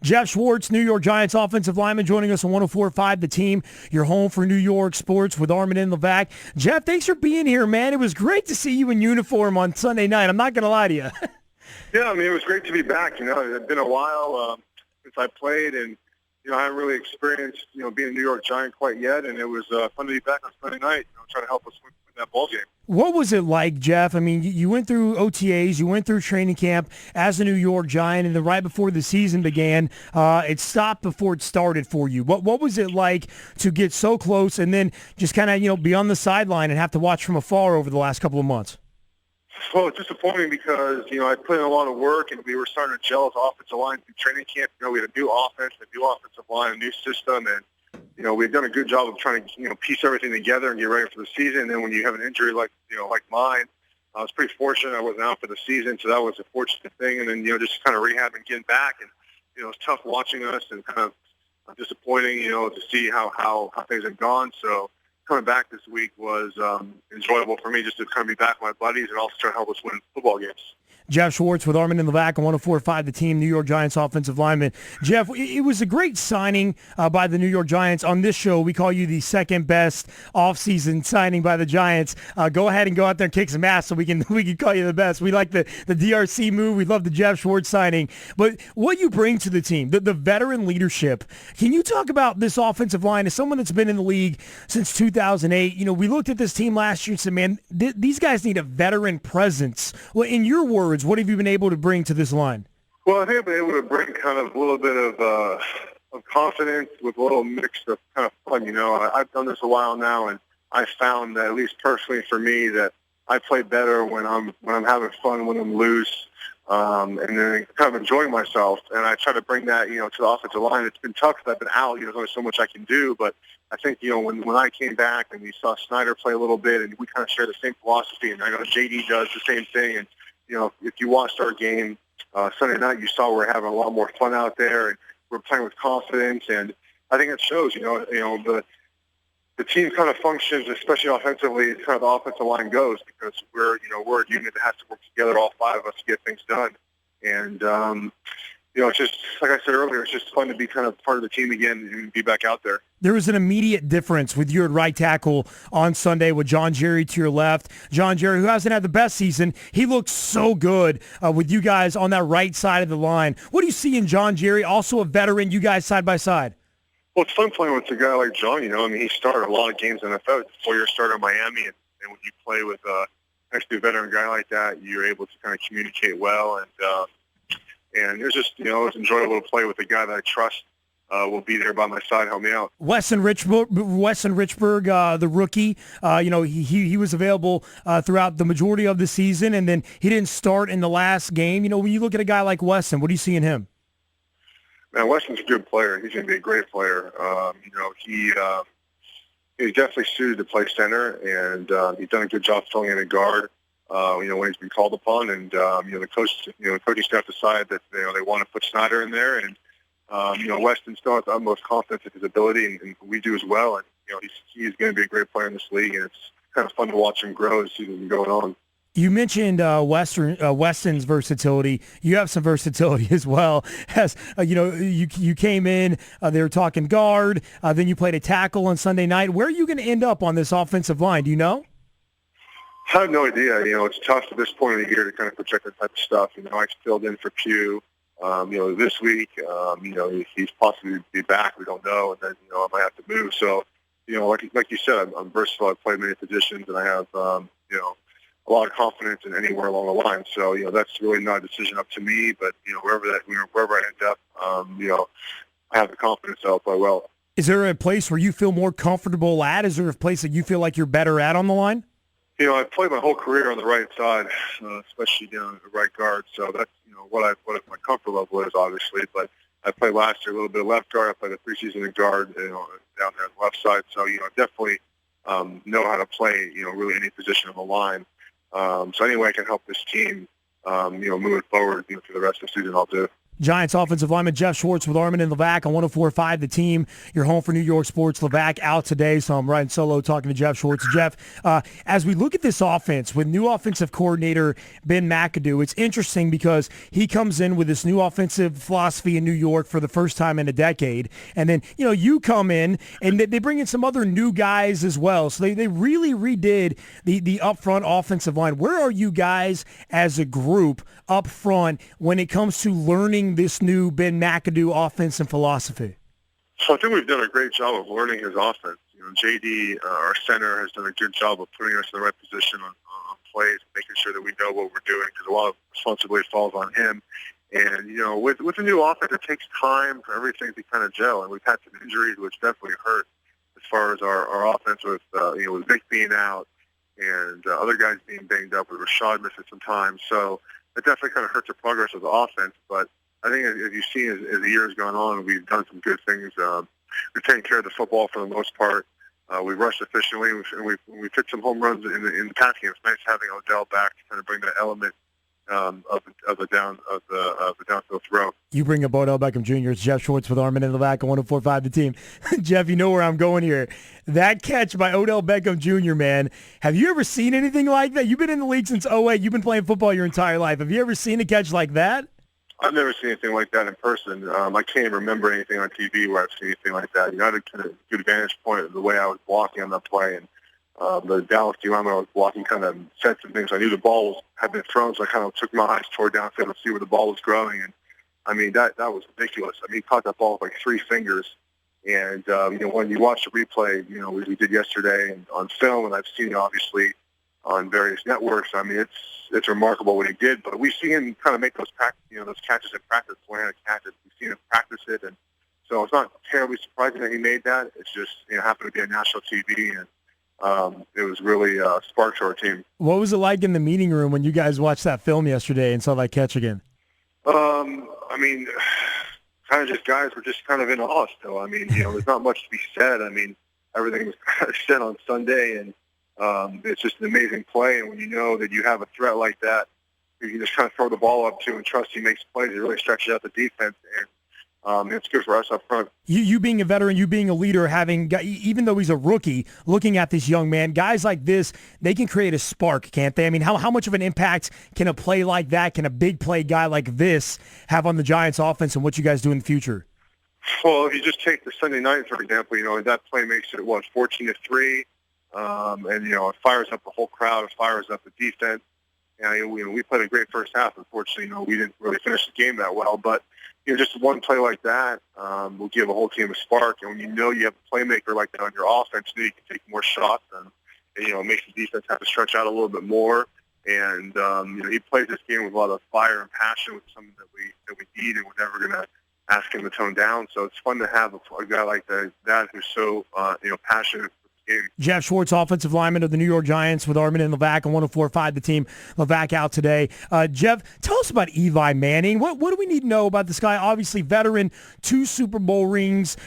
Geoff Schwartz, New York Giants offensive lineman, joining us on 104.5 The Team, your home for New York sports with Armen and Levack. Geoff, thanks for being here, man. It was great to see you in uniform on Sunday night. I'm not going to lie to you. Yeah, I mean, it was great to be back. It had been a while since I played, and, I haven't really experienced, being a New York Giant quite yet, and it was fun to be back on Sunday night, trying to help us win that ball game. What was it like, Geoff? I mean, you went through OTAs, you went through training camp as a New York Giant, and then right before the season began, it stopped before it started for you. What was it like to get so close and then just kind of, be on the sideline and have to watch from afar over the last couple of months? Well, it's disappointing because, I put in a lot of work, and we were starting to gel as offensive line through training camp. We had a new offense, a new offensive line, a new system, and we've done a good job of trying to, piece everything together and get ready for the season. And then when you have an injury like mine, I was pretty fortunate I wasn't out for the season, so that was a fortunate thing. And then, just kind of rehab and getting back. And, it's tough watching us and kind of disappointing, to see how things have gone. So coming back this week was enjoyable for me just to kind of be back with my buddies and also try to help us win football games. Geoff Schwartz with Armen and Levack on 104.5 The Team, New York Giants offensive lineman. Geoff, it was a great signing by the New York Giants. On this show, we call you the second best offseason signing by the Giants. Go ahead and go out there and kick some ass so we can call you the best. We like the DRC move. We love the Geoff Schwartz signing. But what you bring to the team, the veteran leadership, can you talk about this offensive line as someone that's been in the league since 2008? We looked at this team last year and said, man, these guys need a veteran presence. Well, in your words, what have you been able to bring to this line? Well, I think I've been able to bring kind of a little bit of confidence with a little mix of kind of fun. I've done this a while now, and I found that, at least personally for me, that I play better when I'm having fun, when I'm loose, and then kind of enjoying myself. And I try to bring that, to the offensive line. It's been tough because I've been out. There's only so much I can do, but I think, when I came back and we saw Snyder play a little bit, and we kind of share the same philosophy, and I know JD does the same thing, and if you watched our game Sunday night, you saw we're having a lot more fun out there, and we're playing with confidence. And I think it shows. The team kind of functions, especially offensively, as kind of the offensive line goes, because we're a unit that has to work together, all five of us, to get things done. And it's just, like I said earlier, it's just fun to be kind of part of the team again and be back out there. There was an immediate difference with you at right tackle on Sunday with John Jerry to your left. John Jerry, who hasn't had the best season, he looked so good with you guys on that right side of the line. What do you see in John Jerry, also a veteran, you guys side by side? Well, it's fun playing with a guy like John. He started a lot of games in the NFL. He's a 4-year starter in Miami, and when you play with next to a veteran guy like that, you're able to kind of communicate well. And it was just, it was enjoyable to play with a guy that I trust will be there by my side, help me out. Weston Richburg, the rookie, he was available throughout the majority of the season, and then he didn't start in the last game. When you look at a guy like Weston, what do you see in him? Man, Weston's a good player. He's going to be a great player. He's definitely suited to play center, and he's done a good job filling in a guard. When he's been called upon, and the coaching staff decided that they want to put Snyder in there, and Weston still has the utmost confidence in his ability, and we do as well. And he's going to be a great player in this league, and it's kind of fun to watch him grow as the season going on. You mentioned Weston's versatility. You have some versatility as well. As you came in, they were talking guard. Then you played a tackle on Sunday night. Where are you going to end up on this offensive line? Do you know? I have no idea. It's tough at this point of the year to kind of project that type of stuff. I filled in for Pugh, this week. He's possibly be back. We don't know. And then, I might have to move. So, like you said, I'm versatile. I play many positions, and I have, a lot of confidence in anywhere along the line. So, that's really not a decision up to me. But, wherever I end up, I have the confidence that I'll play well. Is there a place where you feel more comfortable at? Is there a place that you feel like you're better at on the line? I've played my whole career on the right side, especially down the right guard. So that's what my comfort level is, obviously. But I played last year a little bit of left guard. I played a preseason at guard, down there on the left side. So I definitely know how to play really any position on the line. So any way I can help this team, moving forward through the rest of the season, I'll do. Giants offensive lineman Geoff Schwartz with Armen and Levack on 104.5 The Team. You're home for New York sports. Levack out today, so I'm riding solo talking to Geoff Schwartz. Geoff, as we look at this offense with new offensive coordinator Ben McAdoo, it's interesting because he comes in with this new offensive philosophy in New York for the first time in a decade, and then you come in and they bring in some other new guys as well. So they really redid the upfront offensive line. Where are you guys as a group up front when it comes to learning this new Ben McAdoo offense and philosophy? So I think we've done a great job of learning his offense. JD, our center, has done a good job of putting us in the right position on plays, making sure that we know what we're doing, because a lot of responsibility falls on him. And, with the new offense, it takes time for everything to kind of gel. And we've had some injuries, which definitely hurt as far as our offense with, with Vic being out and other guys being banged up, with Rashad missing some time. So it definitely kind of hurts the progress of the offense. But I think as you've seen as the year has gone on, we've done some good things. We've taken care of the football for the most part. We rushed efficiently, and we took some home runs in the pass game. It's nice having Odell back to kind of bring that element of the downfield throw. You bring up Odell Beckham Jr. It's Geoff Schwartz with Armen in the back on 104.5 The Team. Jeff, you know where I'm going here. That catch by Odell Beckham Jr., man. Have you ever seen anything like that? You've been in the league since 2008. You've been playing football your entire life. Have you ever seen a catch like that? I've never seen anything like that in person. I can't remember anything on TV where I've seen anything like that. I had a kind of good vantage point of the way I was blocking on that play, and the Dallas lineman I was blocking kind of said some things. I knew the ball had been thrown, so I kind of took my eyes toward downfield to see where the ball was growing. And I mean, that was ridiculous. I mean, he caught that ball with like 3 fingers. And when you watch the replay, we did yesterday and on film, and I've seen it obviously on various networks. I mean, it's remarkable what he did. But we've seen him kind of make those catches in practice, one-handed catches. We've seen him practice it, and so it's not terribly surprising that he made that. It's just happened to be on national TV, and it was really a spark to our team. What was it like in the meeting room when you guys watched that film yesterday and saw that catch again? I mean, kind of just guys were just kind of in awe still. I mean, there's not much to be said. I mean, everything was kind of said on Sunday, and it's just an amazing play. And when you know that you have a threat like that, you can just kind of throw the ball up to and trust he makes plays. It really stretches out the defense, and it's good for us up front. You being a veteran, you being a leader, even though he's a rookie, looking at this young man, guys like this, they can create a spark, can't they? I mean, how much of an impact can a play like that, can a big play guy like this have on the Giants offense and what you guys do in the future? Well, if you just take the Sunday night, for example, that play makes it, 14-3. And it fires up the whole crowd, it fires up the defense. And we played a great first half. Unfortunately, we didn't really finish the game that well. But just one play like that will give a whole team a spark. And when you have a playmaker like that on your offense, you can take more shots, and it makes the defense have to stretch out a little bit more. And he plays this game with a lot of fire and passion, which is something that we need, and we're never going to ask him to tone down. So it's fun to have a guy like that who's so passionate. Geoff Schwartz, offensive lineman of the New York Giants with Armen and Levack on 104.5 The Team. Levack out today. Geoff, tell us about Eli Manning. What do we need to know about this guy? Obviously, veteran, 2 Super Bowl rings.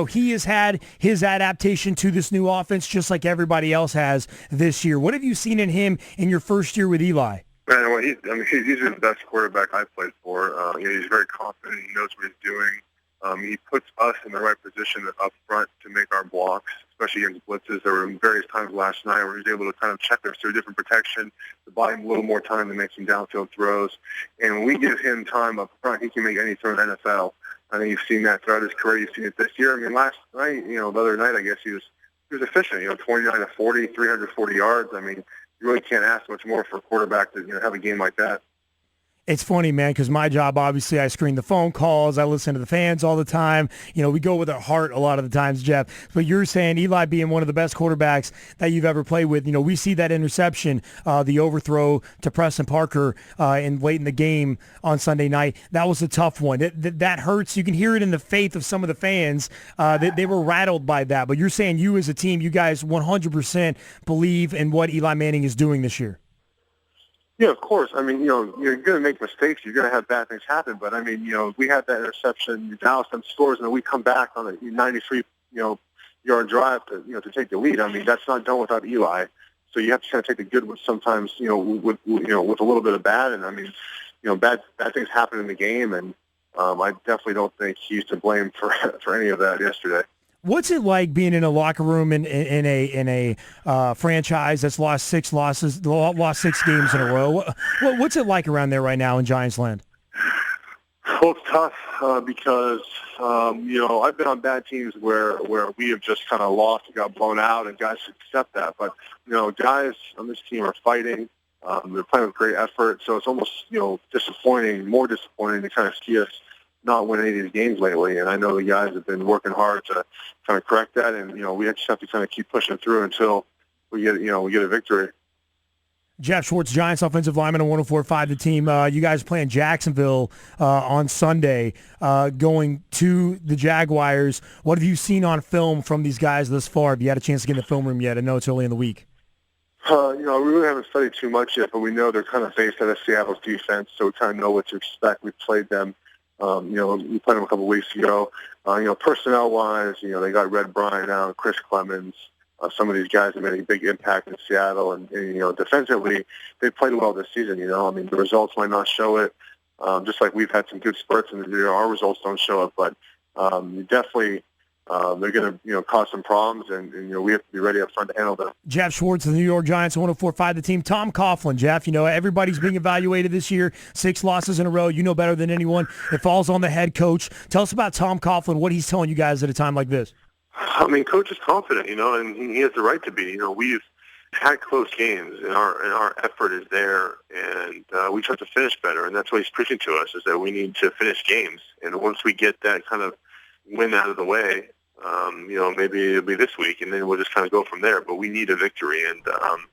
He has had his adaptation to this new offense just like everybody else has this year. What have you seen in him in your first year with Eli? Man, he's the best quarterback I've played for. He's very confident. He knows what he's doing. He puts us in the right position up front to make our blocks, especially against blitzes. There were various times last night where he was able to kind of check us through different protection to buy him a little more time to make some downfield throws. And when we give him time up front, he can make any throw in the NFL. I think you've seen that throughout his career. You've seen it this year. I mean, last night, the other night, I guess he was efficient. 29-40, 340 yards. I mean, you really can't ask much more for a quarterback to have a game like that. It's funny, man, because my job, obviously, I screen the phone calls. I listen to the fans all the time. We go with our heart a lot of the times, Jeff. But you're saying Eli being one of the best quarterbacks that you've ever played with. We see that interception, the overthrow to Preston Parker late in the game on Sunday night. That was a tough one. That hurts. You can hear it in the faith of some of the fans. They were rattled by that. But you're saying you as a team, you guys 100% believe in what Eli Manning is doing this year. Yeah, of course. I mean, you're going to make mistakes. You're going to have bad things happen. But, I mean, we had that interception. Dallas then scores, and then we come back on a 93-yard drive to take the lead. I mean, that's not done without Eli. So you have to kind of take the good with sometimes, with a little bit of bad. And, I mean, bad things happen in the game. And I definitely don't think he's to blame for any of that yesterday. What's it like being in a locker room in a franchise that's lost six games in a row? What's it like around there right now in Giants land? Well, it's tough because I've been on bad teams where we have just kind of lost and got blown out, and guys accept that. But guys on this team are fighting. They're playing with great effort, so it's almost more disappointing to kind of see us not win any of these games lately. And I know the guys have been working hard to kind of correct that, and we just have to kind of keep pushing through until we get a victory. Geoff Schwartz, Giants offensive lineman on 104.5 The Team. You guys playing Jacksonville on Sunday, going to the Jaguars. What have you seen on film from these guys thus far? Have you had a chance to get in the film room yet? I know it's early in the week. We really haven't studied too much yet, but we know they're kind of based out of Seattle's defense, so we kind of know what to expect. We've played them. We played them a couple of weeks ago. Personnel-wise, they got Red Bryant out, Chris Clemens. Some of these guys have made a big impact in Seattle, and defensively, they played well this season. The results might not show it, just like we've had some good spurts, and our results don't show it. But definitely, they're going to cause some problems, and we have to be ready up front to handle them. Geoff Schwartz of the New York Giants, 104.5 The Team. Tom Coughlin, Jeff, everybody's being evaluated this year. 6 losses in a row. You know better than anyone. It falls on the head coach. Tell us about Tom Coughlin, what he's telling you guys at a time like this. Coach is confident, and he has the right to be. We've had close games, and our effort is there, and we try to finish better, and that's what he's preaching to us, is that we need to finish games. And once we get that kind of win out of the way, maybe it'll be this week, and then we'll just kind of go from there. But we need a victory, and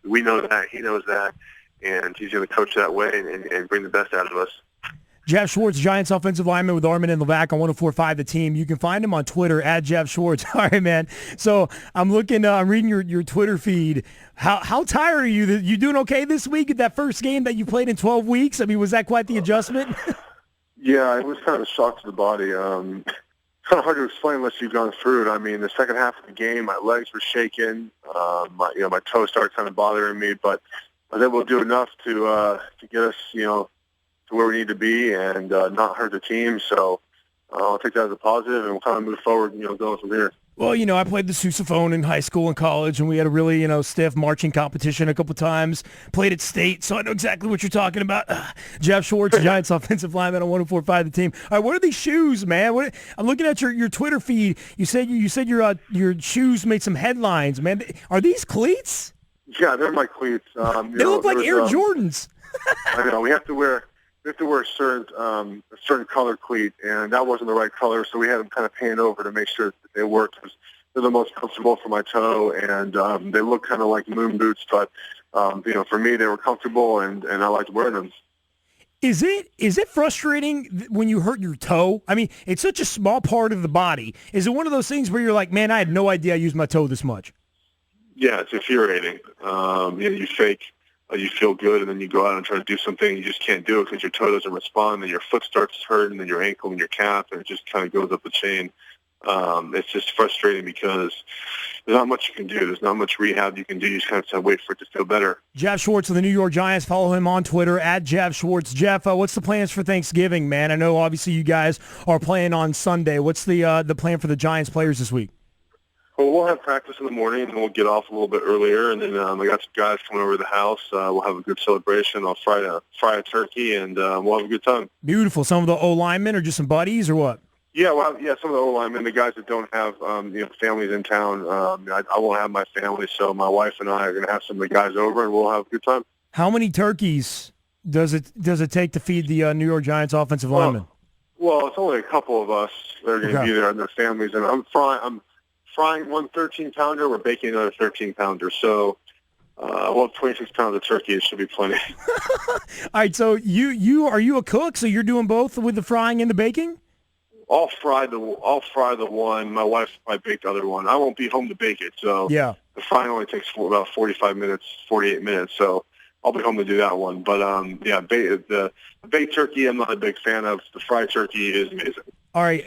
we know that. He knows that, and he's going to coach that way and bring the best out of us. Geoff Schwartz, Giants offensive lineman with Armen and Levack on 104.5 The Team. You can find him on Twitter at Geoff Schwartz. All right, man. So I'm reading your Twitter feed. How tired are you? You doing okay this week? That first game that you played in 12 weeks? Was that quite the adjustment? Yeah, it was kind of a shock to the body. Kind of hard to explain unless you've gone through it. The second half of the game, my legs were shaking. My toes started kind of bothering me, but I was able to do enough to get us, to where we need to be and not hurt the team. So I'll take that as a positive, and we'll kind of move forward, going from here. Well, I played the sousaphone in high school and college, and we had a really, stiff marching competition a couple times. Played at state, so I know exactly what you're talking about. Geoff Schwartz, Giants offensive lineman on 104.5 The Team. All right, what are these shoes, man? I'm looking at your Twitter feed. You said your shoes made some headlines, man. Are these cleats? Yeah, they're my cleats. They look like Air Jordans. I know. We have to wear a certain color cleat, and that wasn't the right color, so we had them kind of painted over to make sure that they worked. They're the most comfortable for my toe, and they look kind of like moon boots, but for me, they were comfortable, and I liked wearing them. Is it frustrating when you hurt your toe? It's such a small part of the body. Is it one of those things where you're like, man, I had no idea I used my toe this much? Yeah, it's infuriating. You fake. You feel good, and then you go out and try to do something, you just can't do it because your toe doesn't respond, and your foot starts hurting, and your ankle and your calf, and it just kind of goes up the chain. It's just frustrating because there's not much you can do. There's not much rehab you can do. You just kind of have to wait for it to feel better. Geoff Schwartz of the New York Giants. Follow him on Twitter at Geoff Schwartz. Jeff, what's the plans for Thanksgiving, man? I know obviously you guys are playing on Sunday. What's the plan for the Giants players this week? Well, we'll have practice in the morning, and we'll get off a little bit earlier, and then I got some guys coming over to the house. We'll have a good celebration. I'll fry a turkey, and we'll have a good time. Beautiful. Some of the O-linemen or just some buddies or what? Yeah, some of the O-linemen, the guys that don't have families in town. I won't have my family, so my wife and I are going to have some of the guys over, and we'll have a good time. How many turkeys does it take to feed the New York Giants offensive linemen? Well, it's only a couple of us that are going to be there and their families, and I'm frying one 13-pounder. We're baking another 13-pounder. So we'll have 26 pounds of turkey. It should be plenty. All right. So you are you a cook? So you're doing both with the frying and the baking? I'll fry the one. My wife probably bake the other one. I won't be home to bake it. So yeah, the frying only takes about 45 minutes, 48 minutes. So I'll be home to do that one. But the baked turkey I'm not a big fan of. The fried turkey is amazing. All right.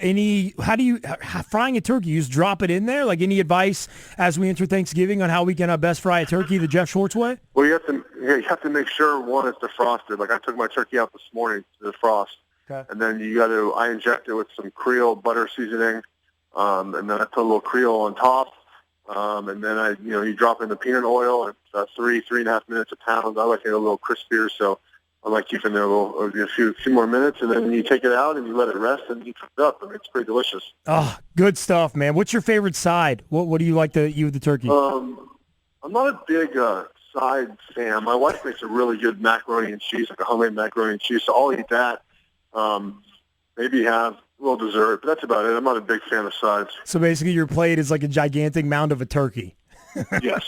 Frying a turkey, you just drop it in there? Like any advice as we enter Thanksgiving on how we can best fry a turkey the Geoff Schwartz way? Well, you have to make sure, one, it's defrosted. Like I took my turkey out this morning to defrost. Okay. And then I inject it with some Creole butter seasoning, and then I put a little Creole on top. And then you drop in the peanut oil. It's 3.5 minutes a pound. I like it a little crispier, so I like keeping it a few more minutes. And then you take it out and you let it rest and you cook it up. I mean, it's pretty delicious. Oh, good stuff, man. What's your favorite side? What do you like to eat with the turkey? I'm not a big side fan. My wife makes a really good macaroni and cheese, like a homemade macaroni and cheese, so I'll eat that. Maybe have a little dessert, but that's about it. I'm not a big fan of sides. So basically your plate is like a gigantic mound of a turkey. Yes.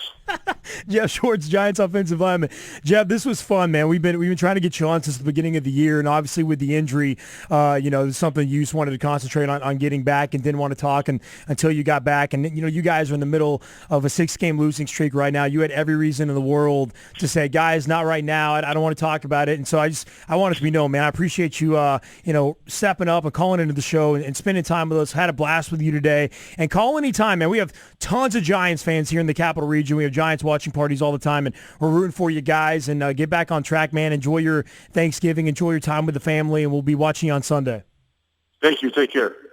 Geoff Schwartz, Giants offensive lineman. Geoff, this was fun, man. We've been trying to get you on since the beginning of the year, and obviously with the injury, it's something you just wanted to concentrate on getting back and didn't want to talk until you got back. And you guys are in the middle of a 6-game losing streak right now. You had every reason in the world to say, guys, not right now. I don't want to talk about it. And so I want it to be known, man. I appreciate you, stepping up and calling into the show and spending time with us. Had a blast with you today. And call anytime, man. We have tons of Giants fans here in the Capital Region. We have Giants watching parties all the time, and we're rooting for you guys. And get back on track, man. Enjoy your Thanksgiving. Enjoy your time with the family, and we'll be watching you on Sunday. Thank you. Take care.